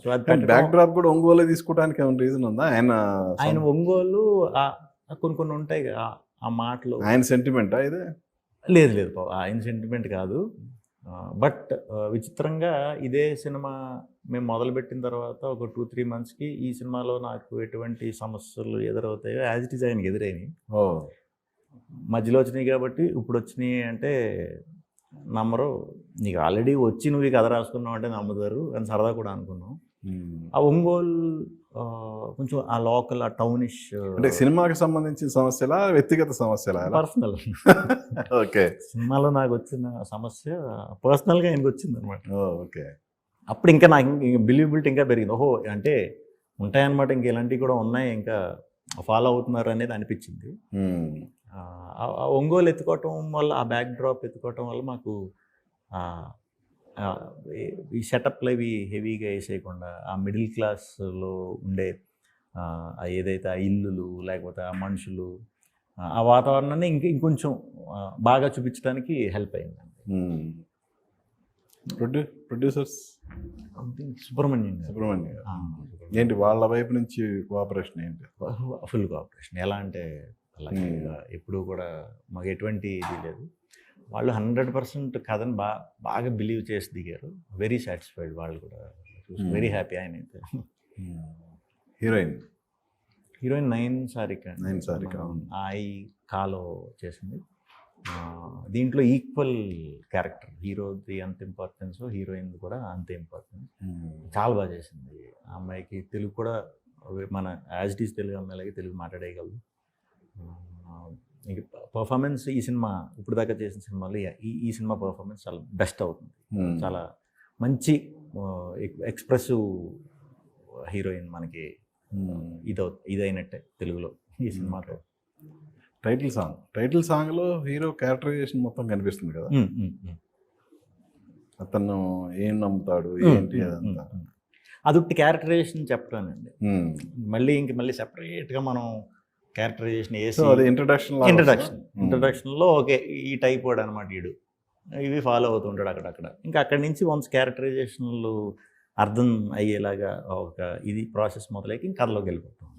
So అది back drop కూడా ఒంగోలు తీసుకోవడానికి ఏమైనా రీజన్ ఉందా? ఆయన ఒంగోలు కొన్ని కొన్ని ఉంటాయి ఆ మాటలు. ఆయన సెంటిమెంటా ఇది? లేదు లేదు, ఆయన సెంటిమెంట్ కాదు. బట్ విచిత్రంగా ఇదే సినిమా మేము మొదలుపెట్టిన తర్వాత ఒక 2-3 monthsకి ఈ సినిమాలో నాకు ఎటువంటి సమస్యలు ఎదురవుతాయో యాజ్ ఇట్ ఈజ్ ఆయనకి ఎదురైనాయి. మధ్యలో వచ్చినాయి కాబట్టి ఇప్పుడు వచ్చినాయి అంటే నమ్మరు. నీకు ఆల్రెడీ వచ్చి నువ్వు ఈ కథ రాసుకున్నావు అంటే నమ్ముతారు అని సరదా కూడా అనుకున్నాం. ఆ ఒంగోలు కొంచెం ఆ లోకల్ ఆ టౌనిష్ అంటే సినిమాకి సంబంధించిన సమస్యలా వ్యక్తిగత సమస్యలా? పర్సనల్. ఓకే. సినిమాలో నాకు వచ్చిన సమస్య పర్సనల్గా ఆయనకు వచ్చింది అనమాట. ఓకే. అప్పుడు ఇంకా నాకు బిలీవబిలిటీ ఇంకా పెరిగింది. ఓహో అంటే ఉంటాయన్నమాట, ఇంకా ఇలాంటివి కూడా ఉన్నాయి, ఇంకా ఫాలో అవుతున్నారు అనేది అనిపించింది. ఒంగోలు ఎత్తుకోవటం వల్ల, ఆ బ్యాక్ డ్రాప్ ఎత్తుకోవటం వల్ల మాకు ఈ సెటప్లు అవి హెవీగా వేసేయకుండా ఆ మిడిల్ క్లాస్లో ఉండే ఏదైతే ఆ ఇల్లులు లేకపోతే ఆ మనుషులు ఆ వాతావరణాన్ని ఇంకొంచెం బాగా చూపించడానికి హెల్ప్ అయిందండి. ప్రొడ్యూసర్స్ సుబ్రహ్మణ్యం ఏంటి వాళ్ళ వైపు నుంచి కోఆపరేషన్ ఏంటి? Full cooperation. ఎలా అంటే అలాగే ఎప్పుడూ కూడా మాకు ఎటువంటి ఇది లేదు. వాళ్ళు 100% కథను బాగా బిలీవ్ చేసి దిగారు. వెరీ సాటిస్ఫైడ్ వాళ్ళు కూడా, వెరీ హ్యాపీ. ఆయన అయితే హీరోయిన్ నయన్ సారిక ఆయి కాలో చేసింది. దీంట్లో ఈక్వల్ క్యారెక్టర్, హీరోది అంత ఇంపార్టెన్స్, హీరోయిన్ కూడా అంతే ఇంపార్టెన్స్. చాలా బాగా చేసింది. ఆ అమ్మాయికి తెలుగు కూడా మన యాజ్ ఇట్ ఈజ్ తెలుగు అమ్మాయిలకి తెలుగు మాట్లాడేయగలదు. ఇంక పర్ఫార్మెన్స్ ఈ సినిమా ఇప్పుడు దాకా చేసిన సినిమాలో ఈ సినిమా పర్ఫార్మెన్స్ చాలా బెస్ట్ అవుతుంది. చాలా మంచి ఎక్స్ప్రెసివ్ హీరోయిన్ మనకి ఇదైనట్టే తెలుగులో ఈ సినిమాలో. టైటిల్ సాంగ్లో హీరో క్యారెక్టరైజేషన్ మొత్తం కనిపిస్తుంది కదా. అతను ఏం నమ్ముతాడు ఏంటి అదంతా అదొకటి క్యారెక్టరైజేషన్ చెప్పడానండి. మళ్ళీ సెపరేట్గా మనం క్యారెక్టరైజేషన్ వేసి ఇంట్రడక్షన్లో ఓకే ఈ టైప్ వాడు అనమాట వీడు, ఇవి ఫాలో అవుతుంటాడు అక్కడక్కడ. ఇంకా అక్కడి నుంచి వన్స్ క్యారెక్టరైజేషన్లు అర్థం అయ్యేలాగా ఒక ఇది ప్రాసెస్ మొదలైకి ఇంకా కథలోకి వెళ్ళిపోతాం.